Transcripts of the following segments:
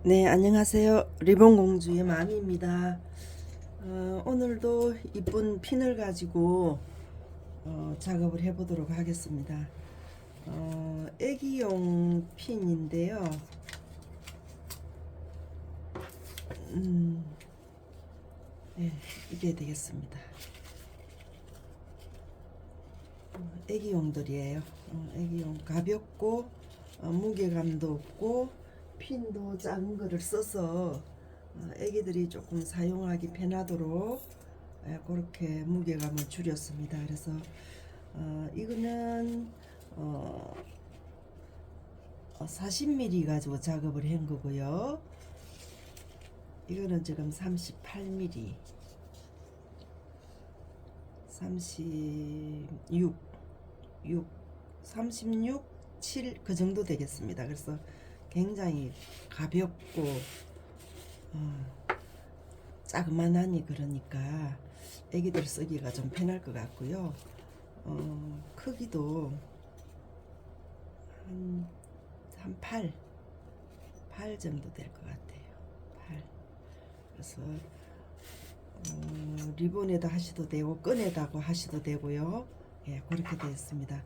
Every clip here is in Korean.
네, 안녕하세요. 리본공주의 마미입니다. 오늘도 이쁜 핀을 가지고 작업을 해보도록 하겠습니다. 애기용 핀인데요. 네, 이게 되겠습니다. 애기용들이에요. 애기용 가볍고 무게감도 없고 핀도 작은 거를 써서 애기들이 조금 사용하기 편하도록 그렇게 무게감을 줄였습니다. 그래서 이거는 40mm 가지고 작업을 한 거고요. 이거는 지금 38mm, 36, 6, 36, 7 그 정도 되겠습니다. 그래서 굉장히 가볍고 자그만하니 그러니까 애기들 쓰기가 좀 편할 것 같고요. 크기도 한 8 정도 될 것 같아요. 8. 그래서 리본에다 하셔도 되고 끈에다가 하셔도 되고요. 예, 그렇게 되어 있습니다.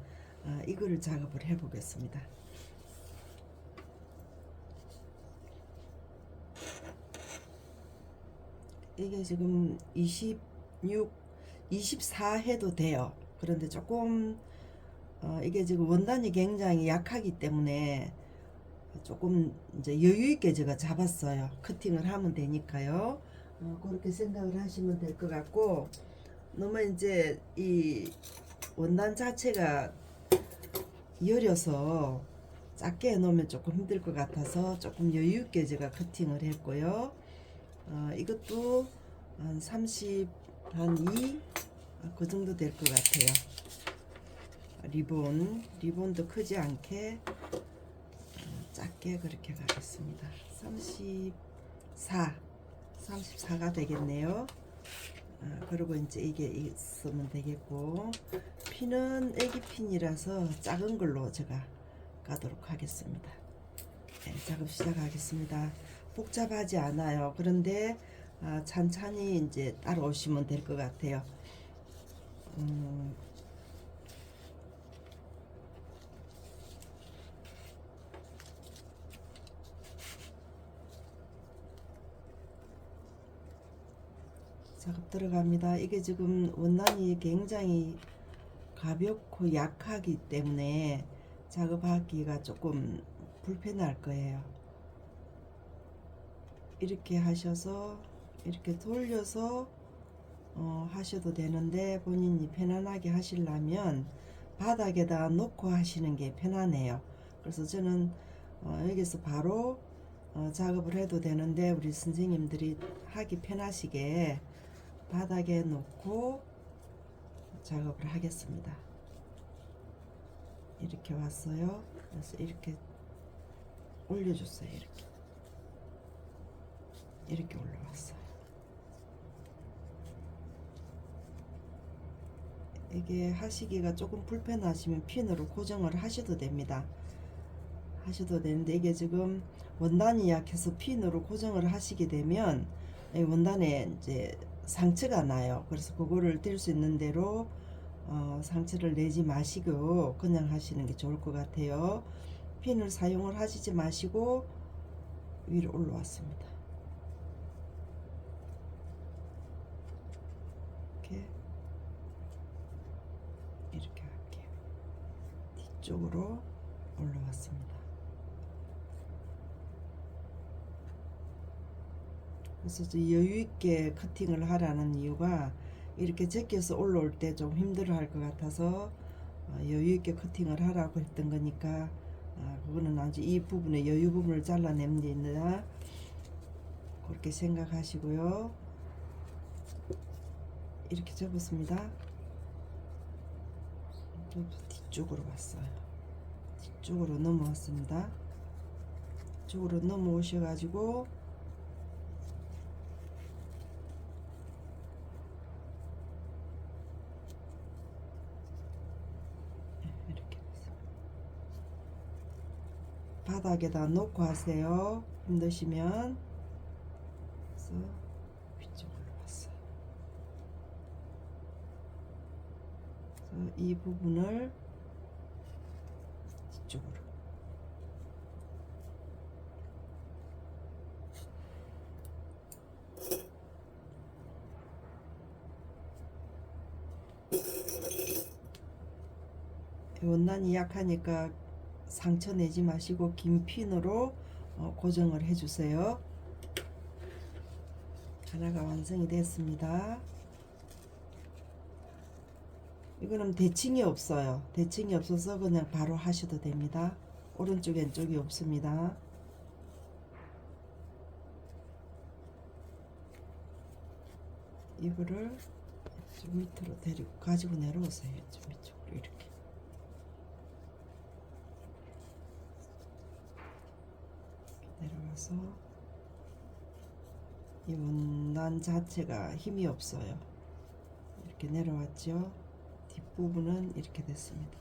이거를 작업을 해 보겠습니다. 이게 지금 26, 24 해도 돼요. 그런데 조금 이게 지금 원단이 굉장히 약하기 때문에 조금 이제 여유 있게 제가 잡았어요. 커팅을 하면 되니까요. 그렇게 생각을 하시면 될 것 같고, 너무 이제 이 원단 자체가 여려서 작게 해놓으면 조금 힘들 것 같아서 조금 여유 있게 제가 커팅을 했고요. 이것도 한 30, 한 2, 그 정도 될 것 같아요. 리본도 크지 않게 작게 그렇게 가겠습니다. 34, 34가 되겠네요. 그리고 이제 이게 있으면 되겠고, 핀은 애기 핀이라서 작은 걸로 제가 가도록 하겠습니다. 네, 작업 시작하겠습니다. 복잡하지 않아요. 그런데 찬찬히 이제 따라오시면 될 것 같아요. 작업 들어갑니다. 이게 지금 원단이 굉장히 가볍고 약하기 때문에 작업하기가 조금 불편할 거예요. 이렇게 하셔서 이렇게 돌려서 하셔도 되는데, 본인이 편안하게 하시려면 바닥에다 놓고 하시는 게 편하네요. 그래서 저는 여기서 바로 작업을 해도 되는데, 우리 선생님들이 하기 편하시게 바닥에 놓고 작업을 하겠습니다. 이렇게 왔어요. 그래서 이렇게 올려줬어요. 이렇게 올라왔어요. 이게 하시기가 조금 불편하시면 핀으로 고정을 하셔도 됩니다. 하셔도 되는데, 이게 지금 원단이 약해서 핀으로 고정을 하시게 되면 원단에 이제 상처가 나요. 그래서 그거를 뗄 수 있는 대로 상처를 내지 마시고 그냥 하시는 게 좋을 것 같아요. 핀을 사용을 하시지 마시고 위로 올라왔습니다. 이렇게 할게요. 뒤쪽으로 올라왔습니다. 그래서 여유 있게 커팅을 하라는 이유가, 이렇게 제껴서 올라올 때 좀 힘들어 할 것 같아서 여유 있게 커팅을 하라고 했던 거니까, 그거는 아주 이 부분에 여유 부분을 잘라내면 된다, 그렇게 생각하시고요. 이렇게 접었습니다. 뒤쪽으로 왔어요. 뒤쪽으로 넘어왔습니다. 뒤쪽으로 넘어오셔가지고 바닥에다 놓고 하세요. 힘드시면. 그래서 위쪽으로 왔어요. 그래서 이 부분을 뒤쪽으로. 원단이 약하니까 상처 내지 마시고 긴 핀으로 고정을 해주세요. 하나가 완성이 됐습니다. 이거는 대칭이 없어요. 대칭이 없어서 그냥 바로 하셔도 됩니다. 오른쪽 왼쪽이 없습니다. 이거를 좀 밑으로 데리고 가지고 내려오세요. 좀 이쪽으로 이렇게. 내려와서 이 원단 자체가 힘이 없어요. 이렇게 내려왔죠. 뒷부분은 이렇게 됐습니다.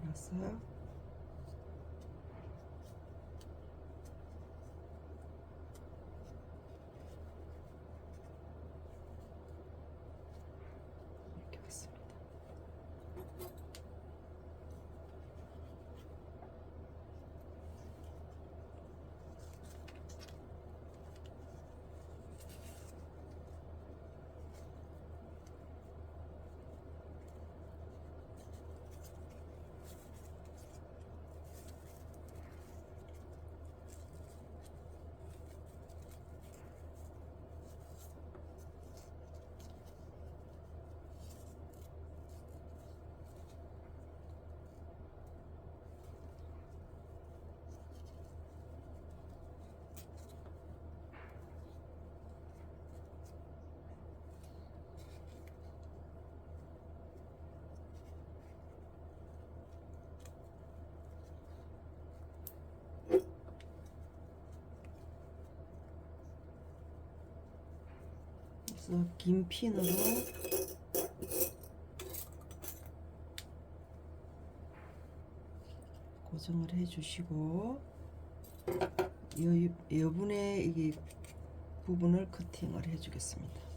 이랬어요. 이렇게 왔습니다. 그래서 긴 핀으로 고정을 해주시고 여분의 이 부분을 커팅을 해주겠습니다.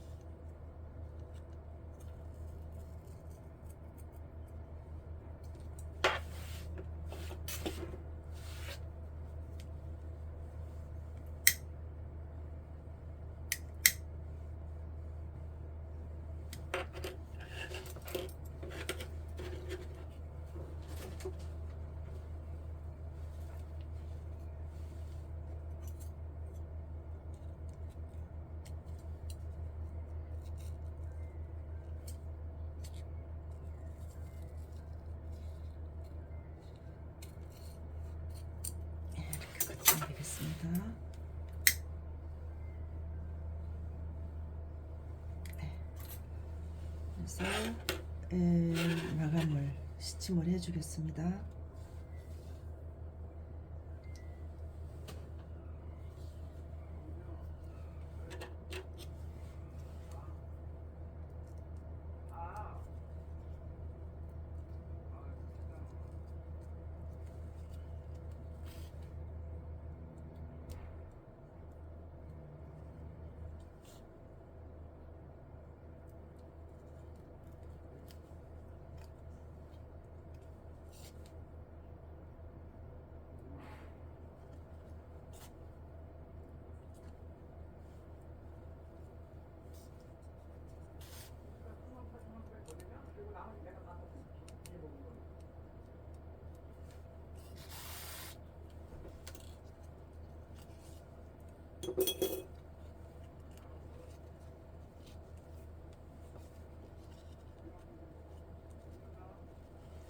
되겠습니다. 네. 그래서 마감을 시침을 해주겠습니다.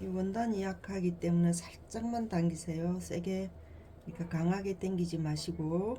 이 원단이 약하기 때문에 살짝만 당기세요. 세게, 그러니까 강하게 당기지 마시고.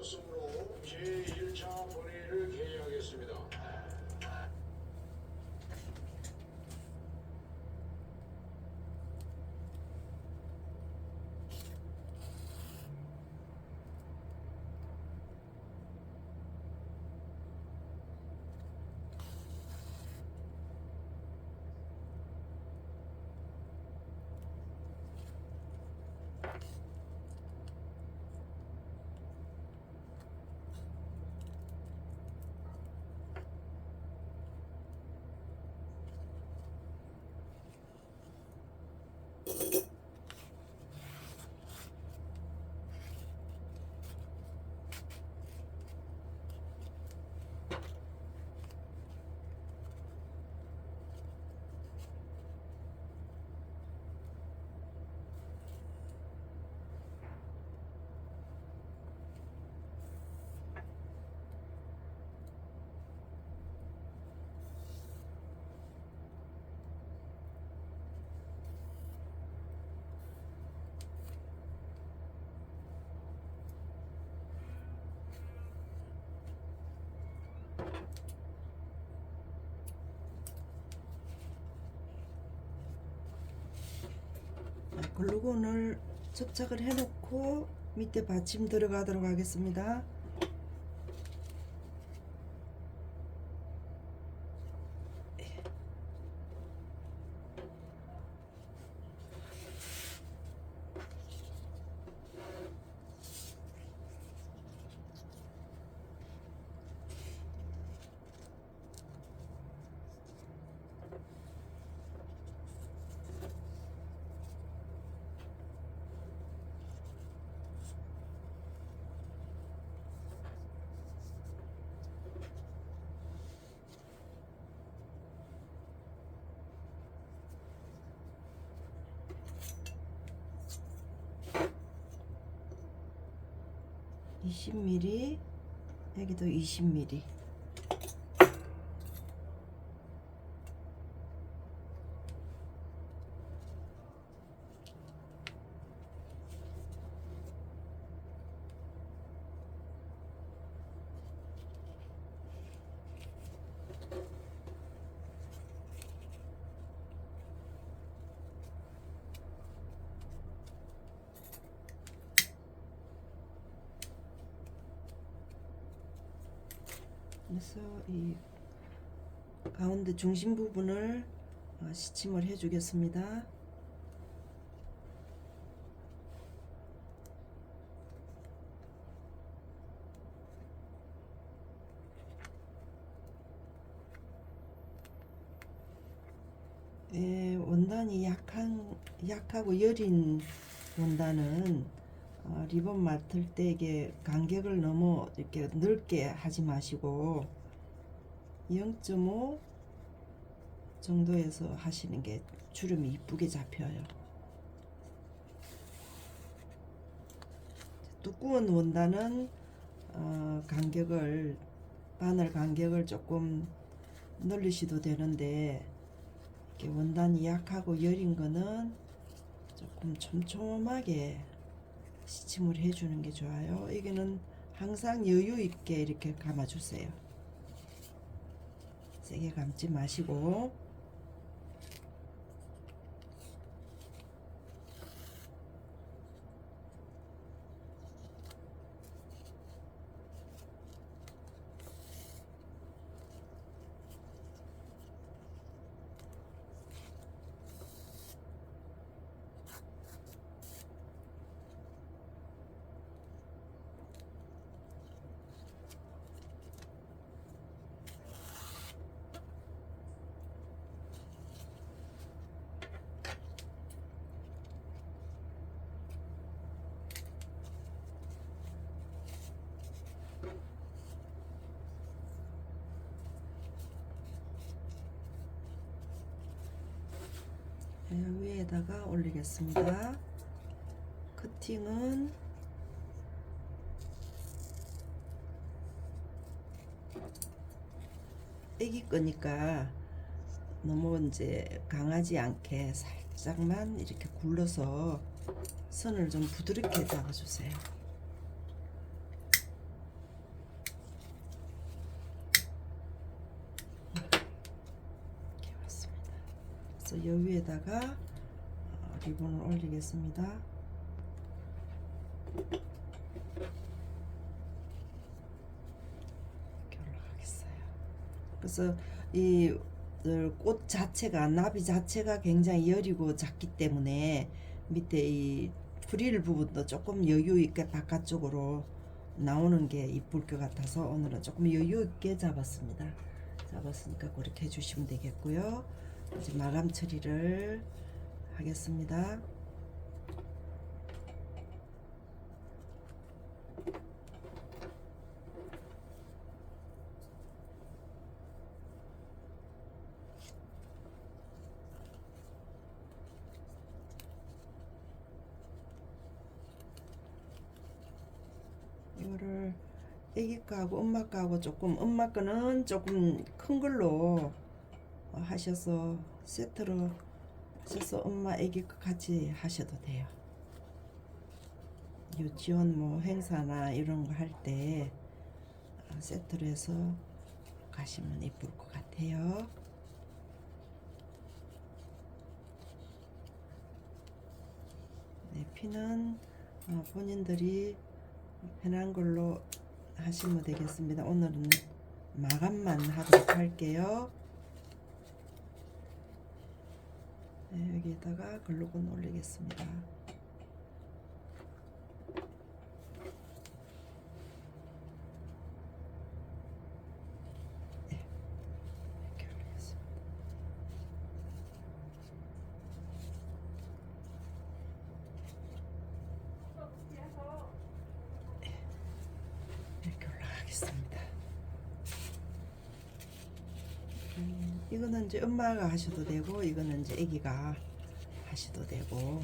없었으므로 제1차 본회의를 개의하겠습니다. 글루건을 접착을 해놓고 밑에 받침 들어가도록 하겠습니다. (20mm) 여기도 (20mm) 그래서 이 가운데 중심 부분을 시침을 해 주겠습니다. 원단이 약하고 여린 원단은 리본 맡을 때 이게 간격을 너무 이렇게 넓게 하지 마시고 0.5 정도에서 하시는 게 주름이 이쁘게 잡혀요. 두꺼운 원단은 간격을 바늘 간격을 조금 늘리셔도 되는데 이렇게 원단이 약하고 여린 거는 조금 촘촘하게 시침을 해주는 게 좋아요. 이거는 항상 여유 있게 이렇게 감아주세요. 세게 감지 마시고. 위에다가 올리겠습니다. 커팅은 애기 거니까 너무 이제 강하지 않게 살짝만 이렇게 굴러서 선을 좀 부드럽게 잡아주세요. 그래서 여 위에다가 리본을 올리겠습니다. 이렇게 올라가겠어요. 그래서 이 꽃 자체가, 나비 자체가 굉장히 여리고 작기 때문에 밑에 이 프릴 부분도 조금 여유 있게 바깥쪽으로 나오는 게 이쁠 것 같아서 오늘은 조금 여유 있게 잡았습니다. 잡았으니까 그렇게 해주시면 되겠고요. 이제 마감 처리를 하겠습니다. 이거를 애기 거하고 엄마 거하고 조금, 엄마 거는 조금 큰 걸로 하셔서 세트로 하셔서 엄마 애기 거 같이 하셔도 돼요. 유치원 뭐 행사나 이런 거 할 때 세트로 해서 가시면 예쁠 것 같아요. 네, 피는 본인들이 편한 걸로 하시면 되겠습니다. 오늘은 마감만 하도록 할게요. 네, 여기에다가 글루건 올리겠습니다. 네, 이렇게 올리겠습니다. 이렇게 올라가겠습니다. 이거는 이제 엄마가 하셔도 되고, 이거는 이제 아기가 하셔도 되고,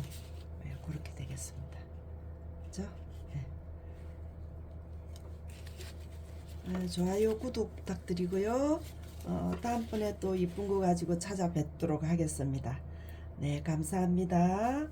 네, 그렇게 되겠습니다. 그죠? 네. 좋아요, 구독 부탁드리고요. 다음번에 또 이쁜 거 가지고 찾아뵙도록 하겠습니다. 네, 감사합니다.